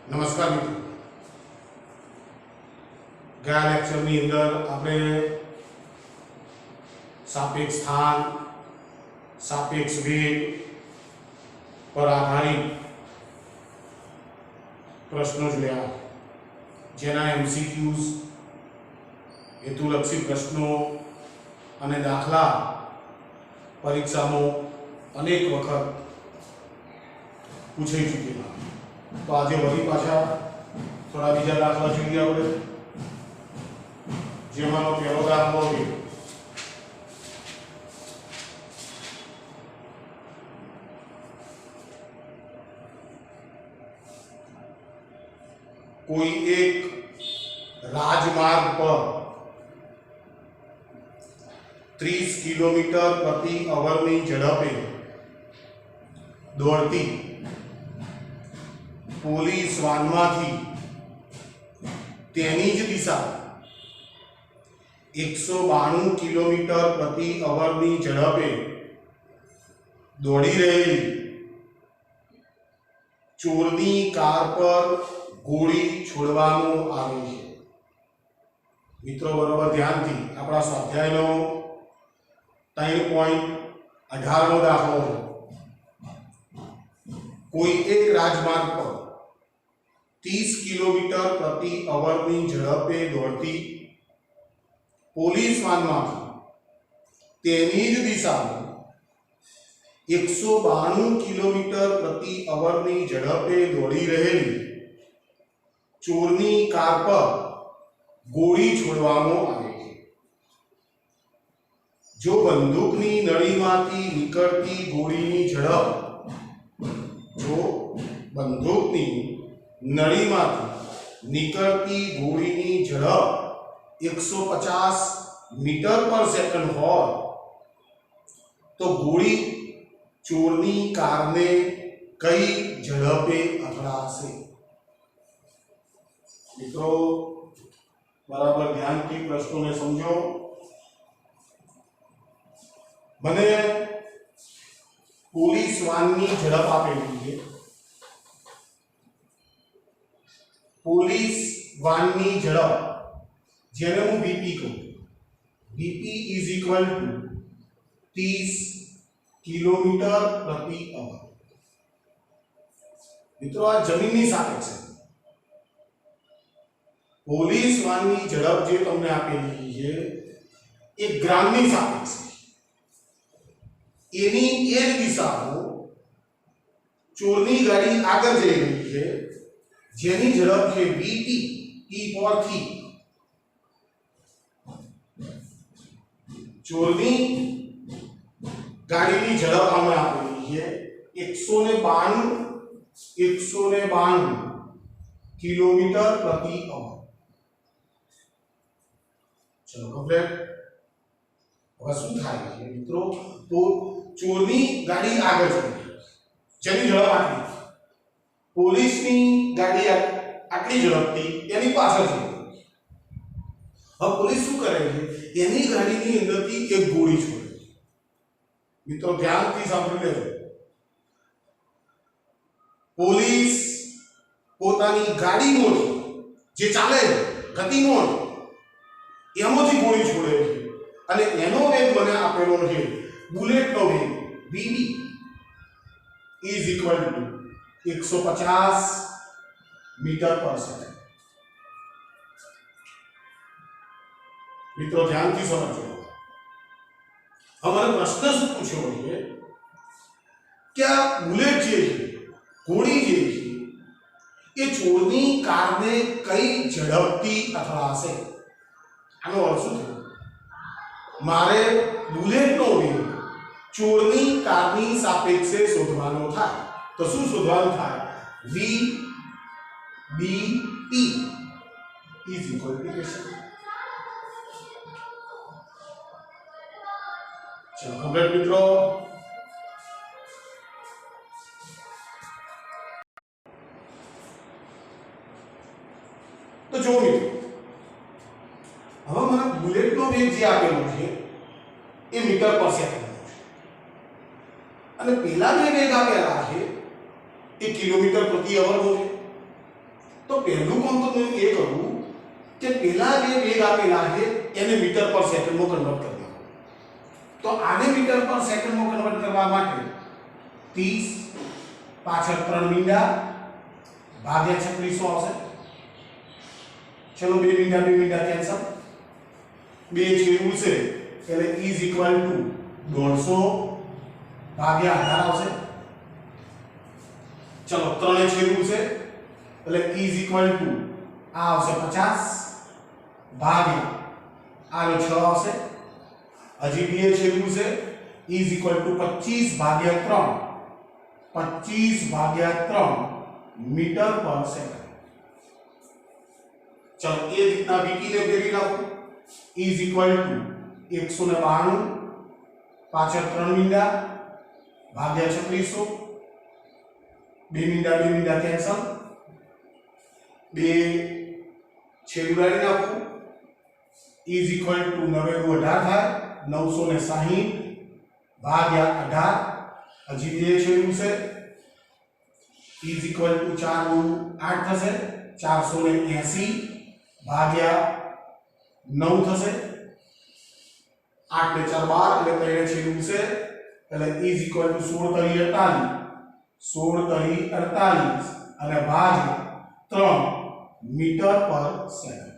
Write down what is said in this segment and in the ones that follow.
નમસ્કાર મિત્રો, ગયા લેક્ચરની અંદર આપણે સાપેક્ષ સ્થાન, સાપેક્ષ વેગ પર આધારિત પ્રશ્નો જોયા, જેના એમસીક્યુઝ, હેતુલક્ષી પ્રશ્નો અને દાખલા પરીક્ષામાં અનેક વખત પૂછાઈ ચૂકેલા. તો આજે વળી પાછા થોડા બીજા દાખલા જોઈએ આપણે, જેમાંનો પહેલો દાખલો છે કોઈ એક રાજમાર્ગ પર 30 કિલોમીટર પ્રતિ અવરની ઝડપે દોડતી પોલીસ વાનમાંથી તેની જ દિશા 192 કિલોમીટર પ્રતિ અવરની ઝડપે દોડી રહેલી ચોરની કાર પર ગોળી છોડવામાં આવી છે. મિત્રો બરોબર ધ્યાનથી આપણા સ્વાધ્યાયનો 3.18 દાખલો છે. કોઈ એક રાજમાર્ગ પર 30 કિલોમીટર પ્રતિ અવરની ઝડપે દોડતી પોલીસ વાનમાંથી તેની જ દિશામાં 192 કિલોમીટર પ્રતિ અવરની ઝડપે દોડી રહેલી ચોરની કાર પર ગોળી છોડવામાં આવે છે. જો બંદૂકની નળીમાંથી નીકળતી ગોળીની ઝડપ ઝડપ 150 મીટર પર સેકન્ડ હોય તો ગોળી ચોરની કારને કઈ ઝડપે અથડાશે? મિત્રો બરાબર ધ્યાનથી પ્રશ્નોને સમજો. મને પોલીસ વાનની ઝડપ આપેલી છે. પોલીસ વાનની ઝડપ, જેને હું વીપી કહું, VP is equal two 30 kilometre પ્રતિ અવર. મિત્રો આ જમીનની સાપેક્ષ છે. પોલીસ વાનની ઝડપ જે તમને આપેલી છે એ ગ્રામની સાપેક્ષ છે. એની એ જ દિશામાં ચોરની ગાડી આગળ જઈ રહી છે, જેની ઝડપ છે વીટી, ટી ફોર થી. ચોરની ગાડીની ઝડપ અમે આપેલી છે 192 કિલોમીટર પ્રતિ અવર. ચલો કમ્પ્લીટ. હવે શું થાય છે મિત્રો? તો ચોરની ગાડી આગળ જઈ રહી છે, જેની ઝડપ આટલી. પોલીસની ગાડી આટલી ઝડપથી એની પાછળ છે. હવે પોલીસ શું કરે છે? એની ગાડીની અંદરથી એક ગોળી છોડે છે. મિત્રો ધ્યાનથી સાંભળી લેજો. પોલીસ પોતાની ગાડીમાં જે ચાલે છે, ગતિમાં, એમાંથી ગોળી છોડે છે અને એનો વેગ મને આપેલો છે બુલેટનો વેગ vb is equal to 150 metre per second. મિત્રો ધ્યાનથી સમજો. અમારો પ્રશ્ન શું પૂછ્યો છે કે આ બુલેટ જે છે, ગોળી જે છે, એ ચોરની કારને કઈ ઝડપથી અથડાશે? આનો અર્થ શું થયો? મારે બુલેટનો વેગ ચોરની કારની સાપેક્ષે શોધવાનો થાય. તો શું શોધવાનું થાય? v b t is equal two શું? ચલો કમ્પ્લીટ મિત્રો. તો જો મિત્રો, હવે મને બુલેટનો વેગ જે આપેલો છે એ મીટર પર સેકન્ડ છે અને પેલા જે વેગ આપેલા છે એ કિલોમીટર પ્રતિ અવર નો છે. તો પહેલું કામ તો હું એ કરું કે પેલા જે વેગ આપેલા છે એને મીટર પર સેકન્ડમાં કન્વર્ટ કરી દો. તો આને મીટર પર સેકન્ડમાં કન્વર્ટ કરવા માટે 30 પાછળ 3 મીંડા ભાગ્યા 3600 આવશે. ચલો 2 મીંડા કેન્સલ, 2 છેદ ઉડશે એટલે ઇઝ ઇક્વલ ટુ 150 ભાગ્યા 18 આવશે. ચલો 3 છેદ ઉડશે એટલે ઇઝ ઇક્વલ ટુ આ આવશે 50 ભાગ્યા આનો 6 આવશે. હજી 2 છેદ ઉડશે ઇઝ ઇક્વલ ટુ 25 ભાગ્યા 3, 25 ભાગ્યા 3 મીટર પર સેકન્ડ. ચલો એ રીતના vt ને ફેરવી નાખો ઇઝ ઇક્વલ ટુ 192 પાછળ 3 મીંડા ભાગ્યા 3600, 2 મીંડા કેન્સલ, 2 છેદ ઉડાડી નાખો ઇઝ ઇક્વલ ટુ 9 * 18 થાય 960 ભાગ્યા 18, હજી 2 છેદ ઉડશે ઇઝ ઇક્વલ ટુ 4 * 8 થશે 480 ભાગ્યા 9 થશે. 8 ને 4 12 એટલે 3 છેદ ઉડશે એટલે ઇઝ ઇક્વલ ટુ 16 તરી 48 અને ભાગ્યા 3 મીટર પર સેકન્ડ.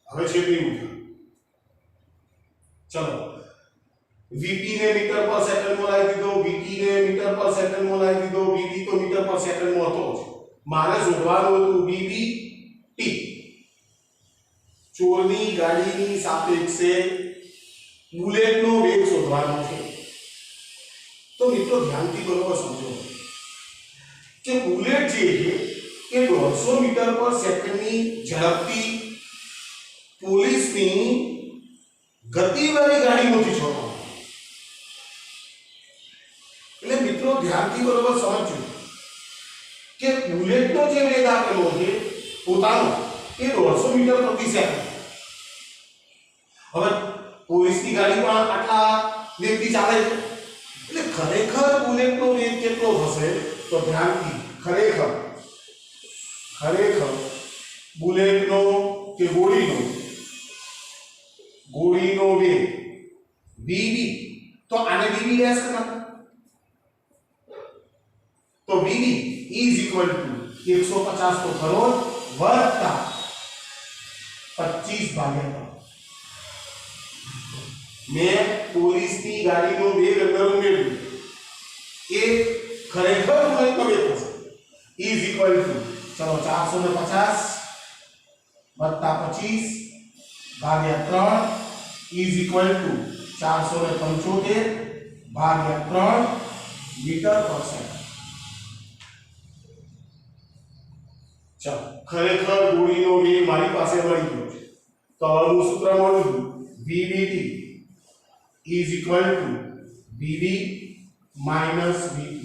હવે છેદની ઉઠા. ચલો vt ને મીટર પર સેકન્ડમાં લાવી દીધો, vt ને મીટર પર સેકન્ડમાં લાવી દીધો, vb તો મીટર પર સેકન્ડમાં હતો જ. મારે શોધવાનું હતું vbt. ચોરની ગાડીની સાપેક્ષે બુલેટનો વેગ શોધવાનો છે. તો મિત્રો ધ્યાનથી બરોબર સમજો કે બુલેટ જે છે એ 150 મીટર પર સેકન્ડની ઝડપથી પોલીસની ગતિવાળી ગાડીમાંથી છોડવાનો. એટલે મિત્રો ધ્યાનથી બરોબર સમજજો કે બુલેટનો જે વેગ આપેલો છે પોતાનો એ 150 મીટર પ્રતિ સેકન્ડ. હવે પોલીસની ગાડીમાં આટલા વેગથી ચાલે છે એટલે ખરેખર બુલેટનો વેગ કેટલો થશે તો ધ્યાનથી ખરેખર બુલેટનો કે ગોળીનો વેગ vb, તો આને vb ડેશ કરી નાખો તો vb ઇઝ ઇક્વલ ટુ 150 તો ખરો વત્તા 25 ભાગ્યા 3. મેં પોલીસની ગાડીનો વેગ અંદર ઉમેર્યો એ ખરેખર બુલેટનો વેગ થશે ઇઝ ઇક્વલ ટુ ચલો 450 વત્તા 25 ભાગ્યા 3 ઇઝ ઇક્વલ ટુ 475 ભાગ્યા 3 મીટર પર સેકન્ડ. ચાલો ખરેખર ગોળીનો વેગ મારી પાસે મળી ગયો છે. તો હવે હું સૂત્ર મળું છું vbt is equal two vb minus vt.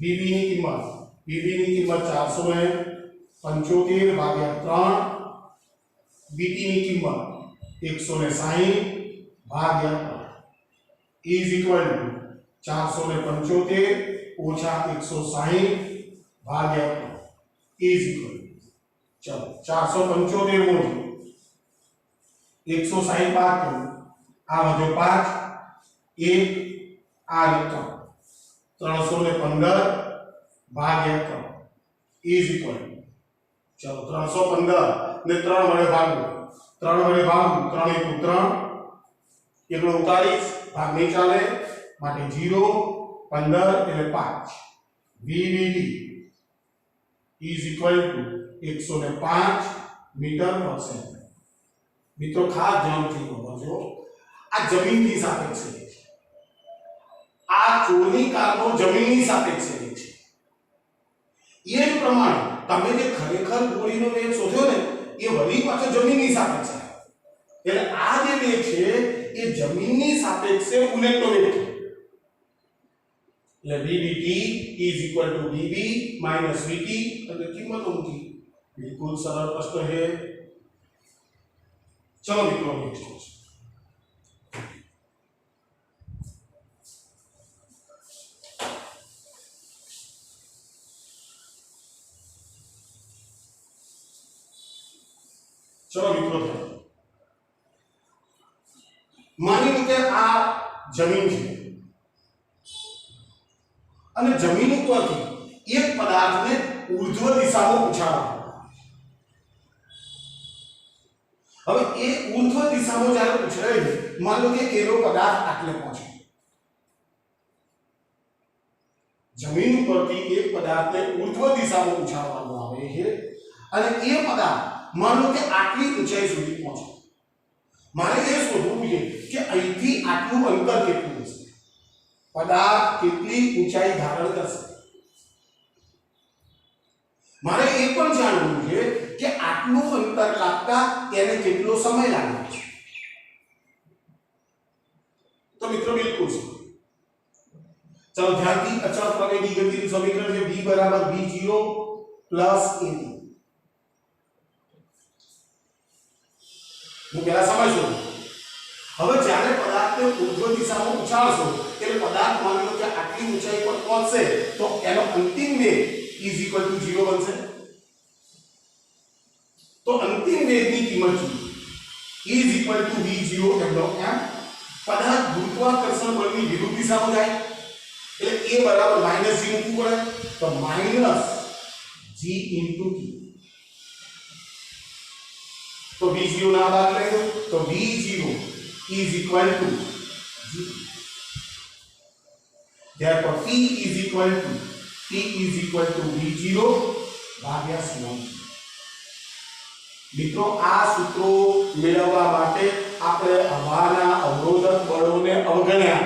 vb ની કિંમત 475 ભાગ્યા 3, vt ની કિંમત 160 ભાગ્યા 3 ઇઝ ઇક્વલ ટુ 475 ઓછા 160 ભાગ્યા 3 ઇઝ ઇક્વલ ચલો 475 મોટી 160 બાદ કરો આ વધ્યો 5 1 આ રીતો 315 ભાગ્યા 3 ઇઝ ઇક્વલ ચલો 315 ને 3 વડે ભાગો 3 વડે ભાગો 3 * 3 એકડો ઉતારીશ ભાગ નહીં ચાલે માટે 0 15 એટલે 5 vbt is equal to 105 metre per second. મિત્રો ખાસ ધ્યાનથી સમજો આ જમીનની સાપેક્ષે છે. આ ચોરની કારનો જમીનની સાપેક્ષે છે. એ જ પ્રમાણે તમે જે ખરેખર ગોળીનો વેગ શોધ્યો ને એ વળી પાછો જમીનની સાપેક્ષે. એટલે આ જે વેગ છે એ જમીનની સાપેક્ષે બુલેટનો વેગ છે. એટલે vbt is equal to vb minus vt એટલે કિંમતો મૂકી બિલકુલ સરળ પ્રશ્ન છે. ચલો મિત્રો નેક્સ્ટ ક્વેશ્ચન. ચલો મિત્રો ધ્યાન, માની લો કે આ જમીન છે અને જમીન ઉપરથી એક પદાર્થને ઉર્ધ્વ દિશામાં ઉછાળવામાં આવે. હવે એ ઉર્ધ્વ દિશામાં જ્યારે ઉછળે છે, માન લો કે એનો પદાર્થ આટલે પહોંચે, જમીન ઉપરથી એક પદાર્થને ઉર્ધ્વ દિશામાં ઉછાળવામાં આવે છે અને એ પદાર્થ માન લો કે આટલી ઊંચાઈ સુધી પહોંચે. મારે એ શોધવું છે કે અહીંથી આટલું અંતર કેટલું હશે, પદાર્થ કેટલી ઊંચાઈ ધારણ કરશે. મારે એ પણ જાણવું છે કે આટલું અંતર કાપતા એને કેટલો સમય લાગે છે. તો મિત્રો બિલકુલ છે. ચલો ધ્યાનથી, અચળ પ્રવેગી ગતિનું સમીકરણ છે v બરાબર v0 પ્લસ at. હું પહેલા સમજવું. હવે જ્યારે પદાર્થને ઉર્ધ્વ દિશામાં ઉછાળશો એટલે પદાર્થ માની લો કે આટલી ઊંચાઈ પર પહોંચશે તો એનો અંતિમ વેગ is equal to 0 બનશે. તો અંતિમ વેગની કિંમત is equal to v0 m. પદાર્થ ગુરુત્વાકર્ષણ બળની વિરુદ્ધ દિશામાં જાય એટલે a બરાબર -g મૂકવું પડે, તો -g into t. તો v0 ના બાદ લઈ દો તો v0 is equal to g. therefore t is equal to v0 ભાગ્યા c1. મિત્રો આ સૂત્રો મેળવવા માટે આપણે હવાના અવરોધક બળોને અવગણ્યા.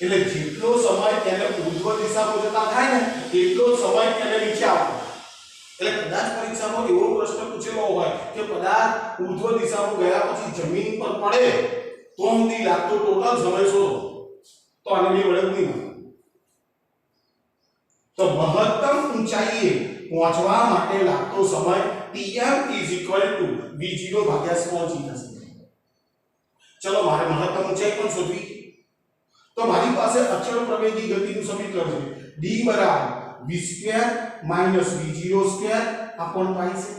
એટલે જેટલો સમય તેને ઉર્ધ્વ દિશામાં જતા થાય ને એટલો સમય તેને નીચે આવતો. એટલે કદાચ પરીક્ષામાં એવો પ્રશ્ન પૂછેલો હોય કે પદાર્થ ઉર્ધ્વ દિશામાં ગયા પછી જમીન પર પડે તો સુધી લાગતો ટોટલ સમય શોધો, તો આને બે વડે નહીં મળે. તો મહત્તમ ઊંચાઈએ પહોંચવા માટે લાગતો સમય tm v0 ભાગ્યા small g થશે. ચલો મારે મહત્તમ ઊંચાઈ પણ શોધવી. તો મારી પાસે અચળ પ્રવેગી ગતિનું સમીકરણ છે d બરાબર v² v0² upon pi છે.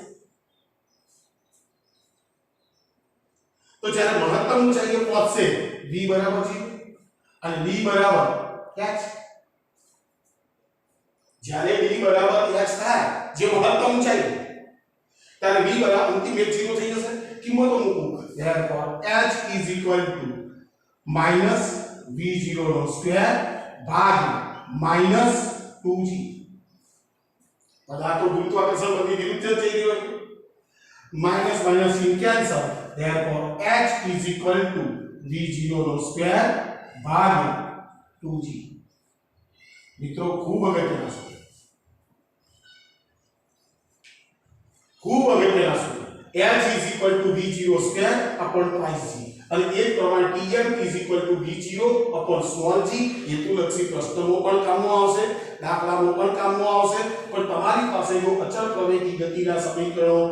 તો જ્યારે મહત્તમ ઊંચાઈએ પહોંચશે v બરાબર 0 અને d બરાબર h. જ્યારે d બરાબર h થાય જે મહત્તમ ઊંચાઈ ત્યારે v બરાબર અંતિમ વેગ 0 થઈ જશે. કિંમતો મૂકું. therefore h is equal to -v0² ભાગ્યા -2g. પદાર્થો ગુરુત્વાકર્ષણ બળની વિરુદ્ધ જઈ રહ્યો છે. Minus minus in cancel. therefore h is equal to v0² ભાગ્યા 2g. મિત્રો ખૂબ અગત્યના છે, ખૂબ અગત્યના છે. h is equal to v0² upon pi g અને એ જ પ્રમાણે tm is equal to v0 upon small g. હેતુલક્ષી પ્રશ્નોમાં પણ કામમાં આવશે, દાખલામાં પણ કામમાં આવશે. પણ તમારી પાસે જો અચળ પ્રવેગી ગતિના સમીકરણો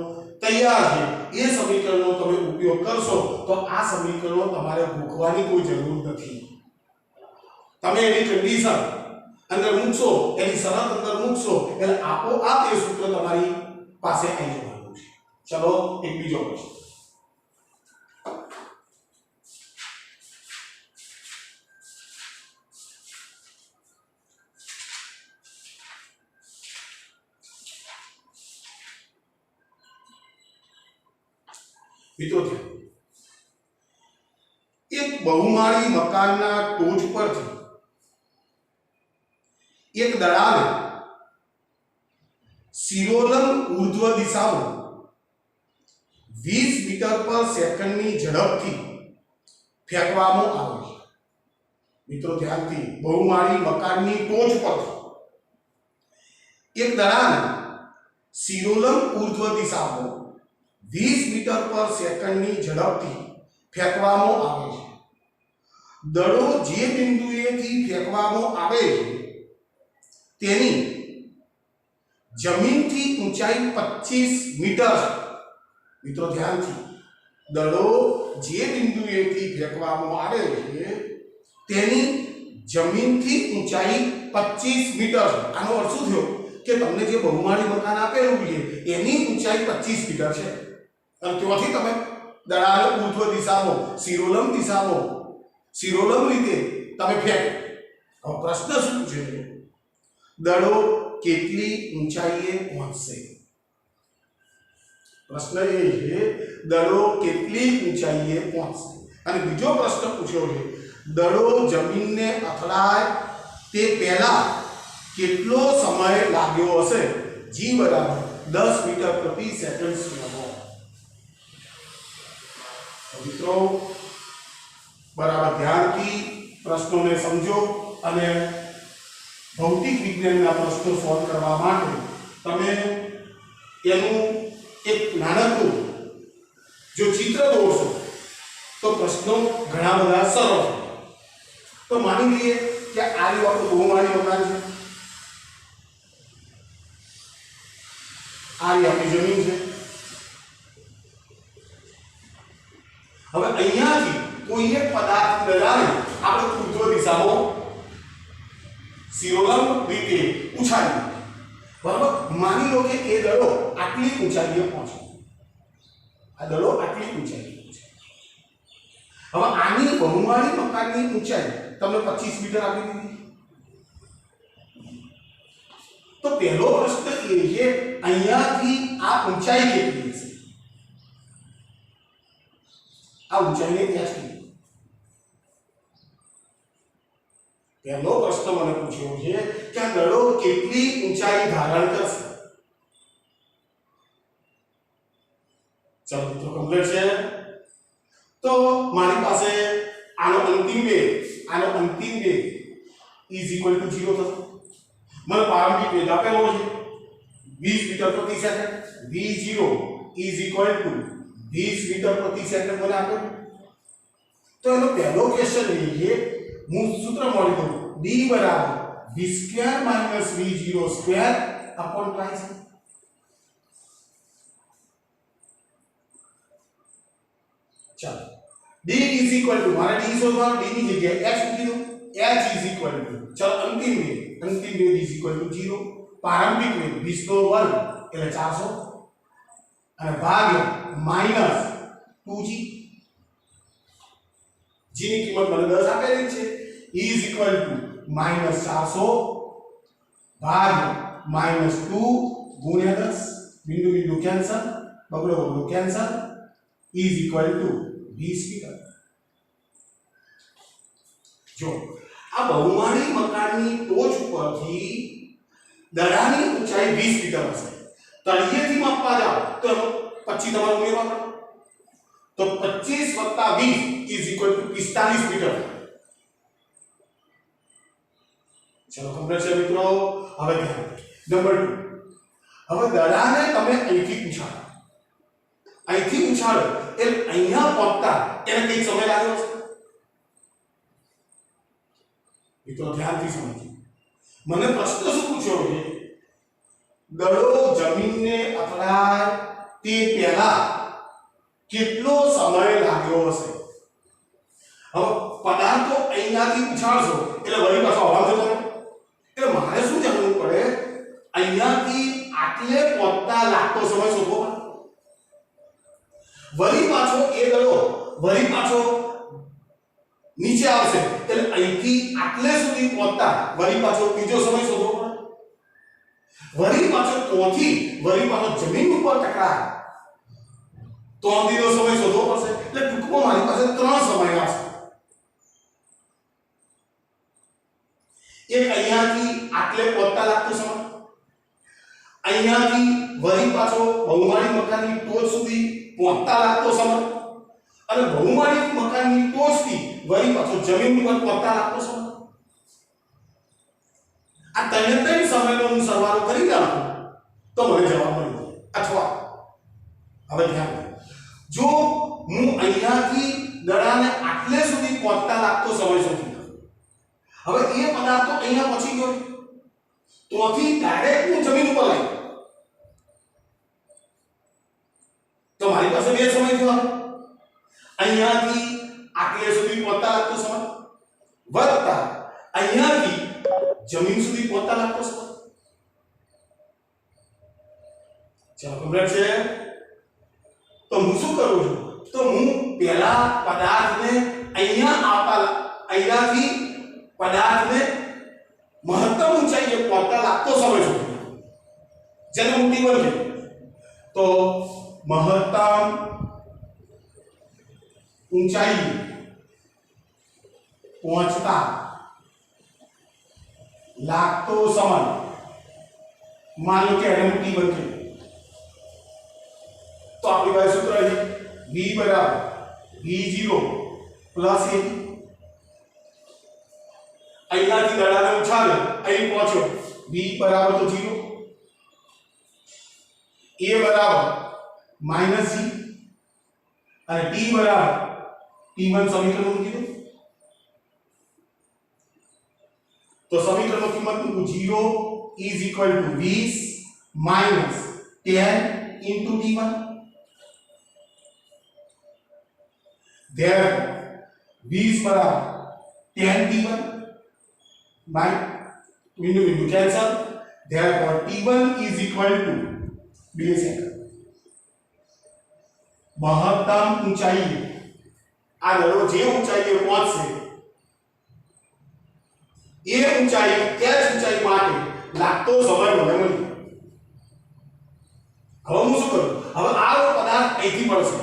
તૈયાર છે, એ સમીકરણનો તમે ઉપયોગ કરશો તો આ સમીકરણો તમારે ભૂખવાની કોઈ જરૂર નથી. તમે એની કન્ડિશન અંદર મૂકશો, એની શરત અંદર મૂકશો એટલે આપોઆપ એ સૂત્ર તમારી પાસે આવી જવાનું છે. ચલો એક બીજો પ્રશ્ન. મિત્રો એક બહુમાળી મકાનના ટોચ પરથી એક દડાને શિરોલંબ ઉર્ધ્વ દિશામાં 20 મીટર પર સેકન્ડની ઝડપથી ફેંકવામાં આવે છે. મિત્રો ધ્યાનથી, બહુમાળી મકાનની ટોચ પરથી એક દડાને શિરોલંબ ઉર્ધ્વ દિશામાં 20 મીટર પર સેકન્ડની ઝડપથી ફેંકવામાં આવે છે. દડો જે બિંદુએથી ફેંકવામાં આવે છે તેની જમીનથી ઊંચાઈ 25 મીટર છે. મિત્રો ધ્યાનથી, દડો જે બિંદુએથી ફેંકવામાં આવે છે તેની જમીનથી ઊંચાઈ 25 મીટર છે. આનો અર્થ શું થયો કે તમને જે બહુમાળી મકાન આપેલું છે એની ઊંચાઈ 25 મીટર છે. અને ત્યાંથી તમે દડાને ઉર્ધ્વ દિશામાં શિરોલંબ રીતે તમે ફેંકો. હવે પ્રશ્ન શું છે? દડો કેટલી ઊંચાઈએ પહોંચશે? પ્રશ્ન એ છે દડો કેટલી ઊંચાઈએ પહોંચશે. અને બીજો પ્રશ્ન પૂછ્યો છે દડો જમીનને અથડાય તે પહેલા કેટલો સમય લાગ્યો હશે? g બરાબર 10 મીટર પ્રતિ સેકન્ડ સ્ક્વેર. મિત્રો બરાબર ધ્યાનથી પ્રશ્નોને સમજો અને ભૌતિક વિજ્ઞાનના પ્રશ્નો સોલ્વ કરવા માટે તમે એનું એક નાનકડું જો ચિત્ર દોરશો તો પ્રશ્નો ઘણા બધા સરળ છે. તો માની લઈએ કે આ રહ્યું આપણું બહુમાળી મકાન છે, આ રહી આપણી જમીન છે. હવે અહીંયાથી કોઈ એક પદાર્થ દડાને આપણે ઉર્ધ્વ દિશામાં શિરોલંબ રીતે ઉછાળીએ. બરાબર, માની લો કે એ દડો આટલી ઊંચાઈએ પહોંચે. આ દડો આટલી ઊંચાઈએ પહોંચે. હવે આની બહુમાળી મકાનની ઊંચાઈ તમને 25 મીટર આપી દીધી. તો પહેલો પ્રશ્ન એ છે અહીંયાથી આ ઊંચાઈ કેટલી છે? આ ઊંચાઈને ત્યાં છે. પહેલો પ્રશ્ન મને પૂછ્યો છે કે આ દડો કેટલી ઊંચાઈ ધારણ કરશે? ચાલો મિત્રો કમ્પ્લીટ છે. તો મારી પાસે આનો અંતિમ વેગ ઇઝ ઇક્વલ ટુ 0 થશે. મને પ્રારંભિક વેગ આપેલો છે 20 મીટર પ્રતિ second. v0 is equal to 20 metre પ્રતિ સેકન્ડ મને આપેલું. તો એનો પહેલો ક્વેશ્ચન એ છે હું સૂત્ર મળી દઉં d બરાબર v² - v0² અપોન પ્રાઇસ. ચાલો d ઇઝ ઇક્વલ ટુ મારે d શોધવાનો, d ની જગ્યાએ h મૂકી દો. h ઇઝ ઇક્વલ ટુ ચાલો અંતિમ વેગ ઇઝ ઇક્વલ ટુ 0. પ્રારંભિક વેગ 20 નો વર્ગ એટલે 400 અને ભાગ્યા -2g. g ની કિંમત મને 10 આપેલી છે. ઇઝ ઇક્વલ ટુ -400 ભાગ્યા -2 ગુણ્યા 10. બિંદુ કેન્સલ, બગડો cancel. Is equal to 20 metre. જો આ બહુમાળી મકાનની ટોચ ઉપરથી દડાની ઊંચાઈ 20 મીટર હશે. તળિયેથી માપવા જાઓ તો 25 તમારું ઉમેરવા પડે. તો 25 + 20 ઇઝ ઇક્વલ ટુ 45 મીટર. ચલો કમ્પ્લીટ છે મિત્રો. હવે ધ્યાન નંબર 2. હવે દડાને તમે અહીંથી ઉછાળો એટલે અહીંયા પહોંચતા એને કઈ સમય લાગ્યો છે? મિત્રો ધ્યાનથી સમજો. મને પ્રશ્ન શું પૂછ્યો છે? દડો જમીનને અથડાય તે પહેલા કેટલો સમય લાગ્યો હશે? હવે પદાર્થો અહીંયાથી ઉછાળશો એટલે વળી પાછો હવા જતો રહે. એટલે મારે શું જાણવું પડે? અહીંયાથી આટલે પહોંચતા લાગતો સમય શોધવો પડે. વળી પાછો નીચે આવશે એટલે અહીંથી આટલે સુધી પહોંચતા વળી પાછો બીજો સમય શોધવો પડે. વળી પાછો જમીન ઉપર ટકરાય તો બીજો સમય શોધવો પડશે. એટલે ટૂંકમાં મારી પાસે 3 સમય આવશે. એક અહીંયાથી આટલે પહોંચતા લાગતો સમય, અહીંયાથી વળી પાછો બહુમાળી મકાનની ટોચ સુધી પહોંચતા લાગતો સમય, અને બહુમાળી મકાનની ટોચથી વળી પાછો જમીન ઉપર પહોંચતા લાગતો સમય. આ ત્રણેય સમયનો હું સરવાળો કરી નાખું તો મને જવાબ મળી જાય. અથવા હવે ધ્યાન જો હું અહીંયાથી દડાને આટલે સુધી પહોંચતા લાગતો સમય શોધી લઉં. હવે એ પદાર્થ તો અહીંયા પહોંચી ગયો તોથી ડાયરેક્ટ હું જમીન ઉપર લાવી તો મારી પાસે બે સમય થયો. અહીંયાથી આટલે સુધી પહોંચતા લાગતો સમય વત્તા અહીંયાથી જમીન સુધી પહોંચતા લાગતો સમય. ચાલો કમ્પ્લીટ છે. તો હું અહીંયાથી પદાર્થને મહત્તમ ઊંચાઈએ પહોંચતા લાગતો સમય સુધી જેને હું T1 કહું તો મહત્તમ ઊંચાઈ પહોંચતા लागतो समय मान लो कि एम T1 के तो आपकी पास सूत्र है v बराबर v0 प्लस a અહીંયાથી દડાને ઉછાળ્યો અહીં પહોંચ્યો v બરાબર તો 0 a બરાબર -g અને t બરાબર T1 સમીકરણ મૂકી દો तो समीकरण की कीमत को 0 is equal to 20 minus 10 into T1 therefore 20 बराबर 10 T1 by बिंदु cancel therefore T1 is equal to 2 second महत्तम ऊंचाई आ दड़ो जे ऊंचाई पहुंचसे એ ઊંચાઈ એચ ઊંચાઈ માટે લાગતો સમય મને મળી હવે હું શું કરું હવે આ પદાર્થ અહીંથી પડશે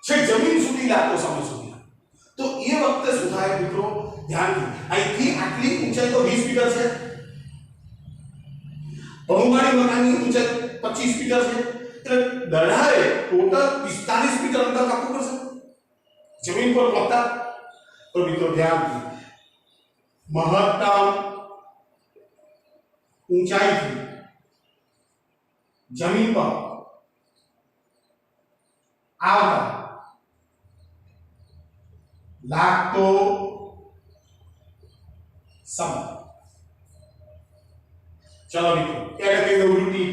છે જમીન સુધી લાગતો સમય સુધી તો એ વખતે શું થાય મિત્રો ધ્યાનથી અહીંથી આટલી ઊંચાઈ તો 20 મીટર છે બહુમાળી મકાનની ઊંચાઈ 25 મીટર છે એટલે દડાએ ટોટલ 45 મીટર અંતર કાપવું પડશે જમીન પર પહોંચતા તો મિત્રો ધ્યાનથી महत्तम ऊंचाई थी जमीन पर आवता लागतो समय चलो मित्रों क्या कहते हैं उल्टी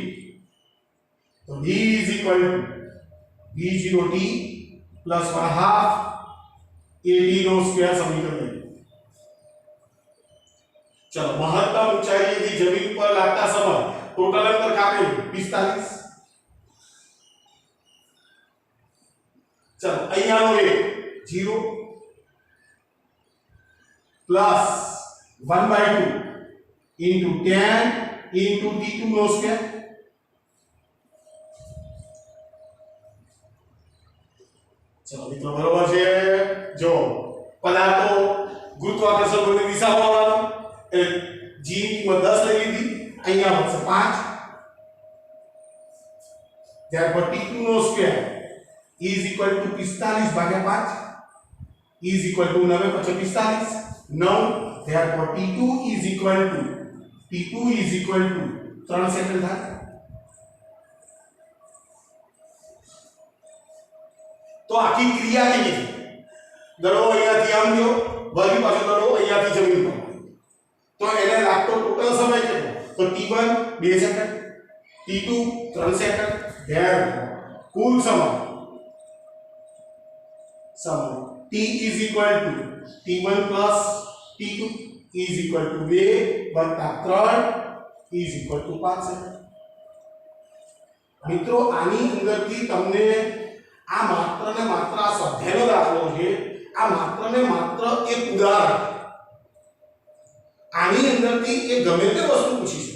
तो d is equal to v0t plus 1/2 at નો સ્ક્વેર સમીકરણ चलो महत्तम ऊंचाई यदि जमीन पर लगता समय टोटल अंतर काटे 45 चलो અહીંયાનો એ 0 प्लस 1/2 into 10 into t2 નો સ્ક્વેર चलो મિત્રો બરોબર છે જો પદાર્થો ગુરુત્વાકર્ષણ બળની દિશામાં આવવાનો g ની કિંમત 10 લઈ લીધી અહીંયા વધશે 5 therefore t2 નો સ્ક્વેર is equal to 45 ભાગ્યા 5 is equal to 9 + 45 9 therefore t2 is equal to 3 second થાય તો આખી ક્રિયા કેવી છે દડો અહીંયાથી આમ ગયો વળી પાછો દડો અહીંયાથી જમીન પર तो એને લાગતો ટોટલ સમય કેટલો તો t1 2 second t2 3 second there કુલ સમય t is equal to t1 plus t2 is equal to 2 વત્તા 3 is equal to 5 સેકન્ડ મિત્રો આની અંદરથી તમને આ માત્ર ને માત્ર આ સ્વાધ્યાયનો દાખલો છે આ માત્ર ને માત્ર એક ઉદાહરણ આની અંદરથી એ ગમે તે વસ્તુ પૂછી છે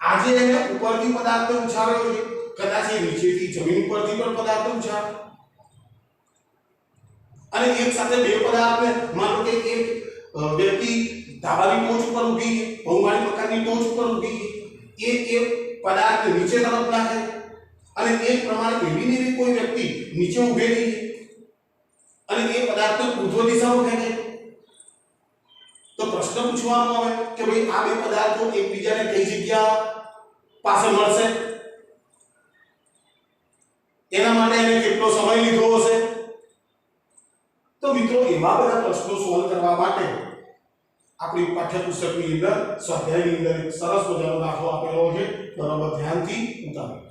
આજે એને ઉપરથી પદાર્થ ઉછાળ્યો છે કદાચ એ નીચેથી જમીન પરથી પણ પદાર્થ ઉછાળે અને એક સાથે બે પદાર્થને માનો કે એક વ્યક્તિ ધાબાની ટોચ ઉપર ઊભી છે બહુમાળી મકાનની ટોચ ઉપર ઊભી છે એ પદાર્થ નીચે તરફ નાખે અને એ પ્રમાણે એવી ને એવી કોઈ વ્યક્તિ નીચે ઊભેલી છે અને એ પદાર્થને ઉર્ધ્વ દિશામાં ફેંકે तो प्रश्न पूछवानो આવે કે ભાઈ આ બે પદાર્થો એકબીજાને કઈ જગ્યા પાસે મળશે એના માટે એને કેટલો સમય લીધો હશે તો મિત્રો એવા બધા પ્રશ્નો સોલ્વ કરવા માટે આપણી પાઠ્યપુસ્તકની અંદર સ્વાધ્યાયની અંદર એક સરસ મજાનો દાખલો આપેલો છે બરાબર ધ્યાનથી ઉતારો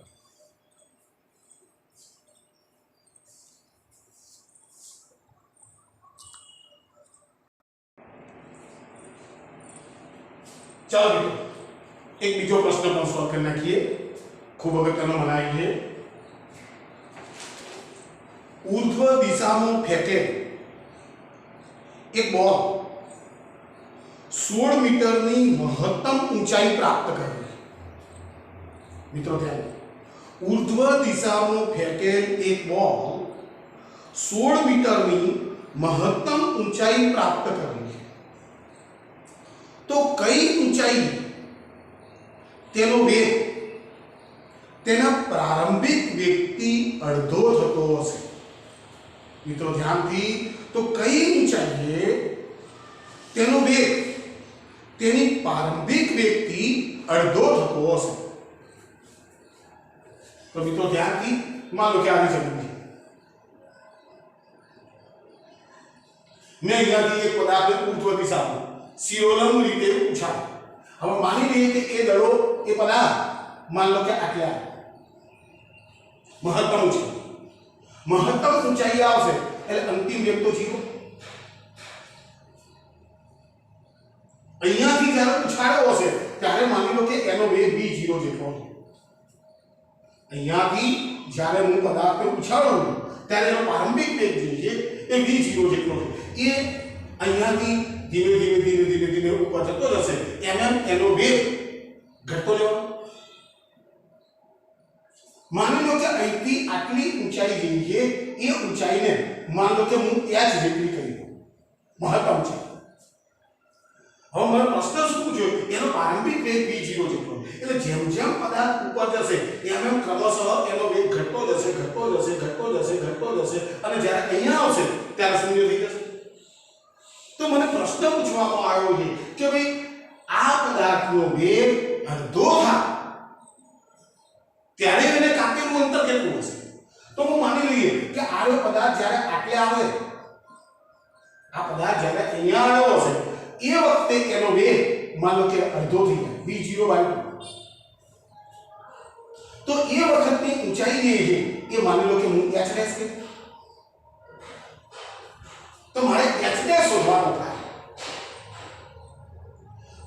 चलो एक बीजो प्रश्न को सॉल्व करना किए खूब अगत्यनो बनाइए ऊर्ध्व दिशा में फेंके એક બોલ 16 મીટરની મહત્તમ ઊંચાઈ પ્રાપ્ત કરી. મિત્રો ધ્યાન, ઉર્ધ્વ દિશામાં ફેંકેલ એક બોલ 16 મીટરની મહત્તમ ઊંચાઈ પ્રાપ્ત કરી. તો કઈ ઊંચાઈ તેનો વેગ તેના પ્રારંભિક વેગથી અડધો થતો હશે? મિત્રો ધ્યાનથી, તો કઈ ઊંચાઈએ તેનો વેગ તેની પ્રારંભિક વેગથી અડધો થતો હશે? તો મિત્રો ધ્યાનથી માનો કે આવી જમીન છે, મેં અહીંયાથી એક પદાર્થ ઉર્ધ્વ દિશામાં શિરોલંબ રીતે ઉછાળ્યો. હવે માની લઈએ કે એ દડો એ પદાર્થ માન લો કે આટલા મહત્તમ ઊંચાઈ આવશે એટલે અંતિમ વેગ તો 0. અહીંયાથી જ્યારે ઉછાળ્યો હશે ત્યારે માની લો કે એનો વેગ v0 જેટલો છે. અહીંયાથી જ્યારે હું પદાર્થને ઉછાળું ત્યારે એનો પ્રારંભિક વેગ જે છે એ v0 જેટલો છે. એ અહીંયાથી ધીમે ધીમે ઉપર જતો જશે એમ એનો વેગ ઘટતો જવાનો. માની લો કે અહીંથી આટલી ઊંચાઈ જે છે એ ઊંચાઈને માન લો કે હું h જેટલી કરી દઉં, મહત્તમ છે. હવે મને પ્રશ્ન શું પૂછ્યો, એનો પ્રારંભિક વેગ v0 જેટલો. એટલે જેમ જેમ પદાર્થ ઉપર જશે એમ ક્રમશઃ એનો વેગ ઘટતો જશે અને જ્યારે અહીંયા આવશે ત્યારે શૂન્ય થઈ જશે. તો મને પ્રશ્ન પૂછવામાં આવ્યો છે કે ભાઈ આ પદાર્થનો વેગ અડધો થાય ત્યારે એને કાપેલું અંતર કેટલું હશે? તો હું માની લઈએ કે આ પદાર્થ જ્યારે આટલે આવે, આ પદાર્થ જ્યારે અહીંયા આવ્યો હશે એ વખતે એનો વેગ માન લો કે અડધો થઈ જાય v0/2. તો એ વખતની ઊંચાઈ જે છે એ માની લો કે હું h' કે તો મારે h' શોધવાનો થાય.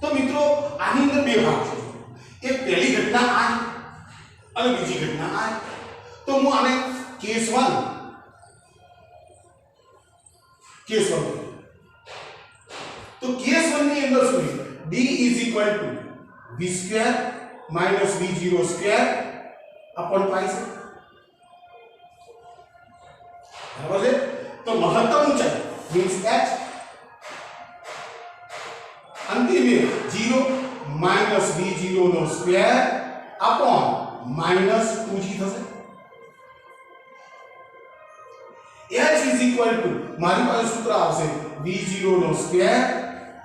તો મિત્રો આની અંદર બે ભાગ છે, એક પહેલી ઘટના આ અને બીજી ઘટના આ. તો હું આને કેસ 1 તો કેસ 1 ની અંદર શું છે? d v2 v0² upon pi છે. બરાબર છે? તો મહત્તમ ઊંચાઈ મીન્સ h, અંતિમ વેગ 0 v0² upon -2g થશે. h is equal to મારી પાસે સૂત્ર આવશે v0²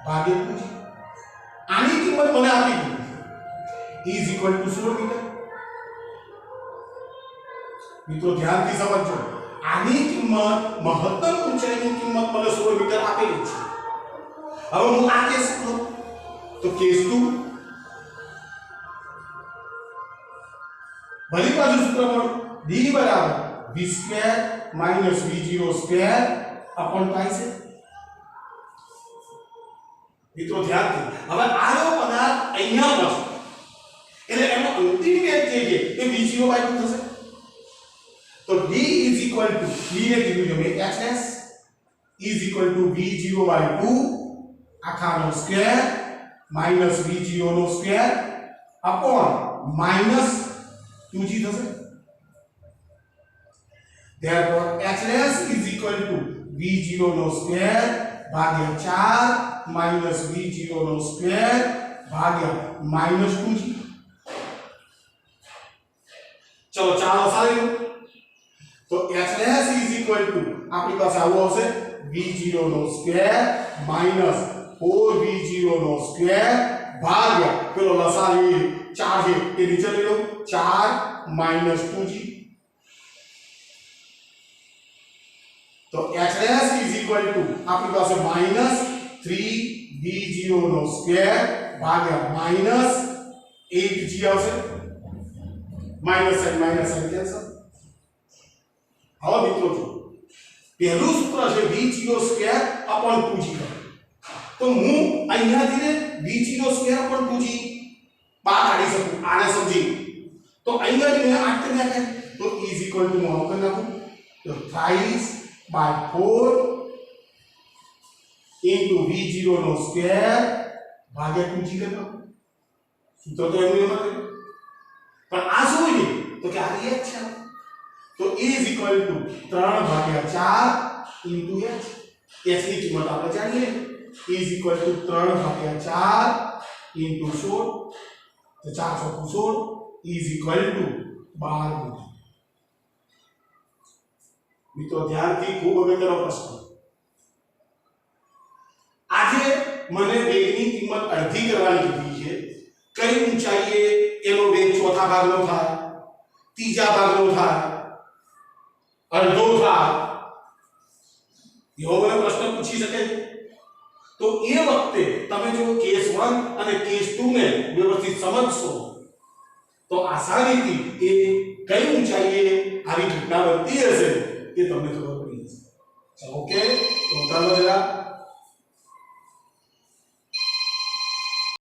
ભાગ્યા 2g. આની કિંમત મને આપી દીધી is equal to 16 મીટર. મિત્રો ધ્યાનથી સમજો, આની કિંમત મહત્તમ ઊંચાઈની કિંમત મને 16 મીટર આપેલી છે. હવે હું આ કેસ લઉં તો કેસ 2 ભલી બાજુ સૂત્ર મળ્યું d બરાબર v² v0² upon pi છે. મિત્રો ધ્યાનથી, હવે આનો પદાર્થ અહીંયા પહોંચે એટલે એનો અંતિમ વેગ જે છે એ v0/2 થશે. તો d is equal to d ને કીધું છે મેં h' is equal to v0/2 આખાનો સ્ક્વેર માઈનસ v0 નો સ્ક્વેર upon -2g થશે. therefore h' is equal to v0 નો સ્ક્વેર ભાગ્યા 4 માઈનસ v0 નો સ્ક્વેર ભાગ્યા -2g. ચલો ચાલો સારી લો. તો h' is equal to આપણી પાસે આવું આવશે v0 નો સ્ક્વેર માઈનસ 4v0 નો સ્ક્વેર ભાગ્યા પેલો લસાવી 4 છે એ નીચે લઈ લો 4 -2g. તો h' is equal to આપણી પાસે -3v0 નો સ્ક્વેર ભાગ્યા -8g આવશે. Minus sign cancel. હવે મિત્રો જો પહેલું સૂત્ર છે v0² upon 2g. તો હું અહીંયાથી v0² upon 2g બહાર કાઢી શકું આને સમજી. તો અહીંયાથી મેં 8 કરી નાખ્યા તો is equal to હું કરી નાખું તો 5/4 ઇન્ટુ v0 નો સ્ક્વેર ભાગ્યા 2g કરતા સૂત્ર તો એનું એમાં કર્યું પણ આ શું છે તો કે આ h છે તો a = 3/4 ઇન્ટુ h h ની કિંમત આપણે જાણીએ a = 3/4 ઇન્ટુ 16 તો 4 × 16 = 12 મિત્રો ધ્યાનથી ખૂબ અગત્યનો પ્રશ્ન આજે મને વેગની કિંમત અડધી કરવાની કીધી છે કઈ ઊંચાઈએ એનો વેગ ચોથા ભાગનો થાય ત્રીજા ભાગનો થાય અડધો થાય એવો મને પ્રશ્ન પૂછી શકે છે તો એ વખતે તમે જો કેસ 1 અને કેસ 2 ને વ્યવસ્થિત સમજશો તો આસાનીથી એ કઈ ઊંચાઈએ આવી ઘટના બનતી હશે એ તમને ખબર પડી જશે. ઓકે તો ઉતારો જરા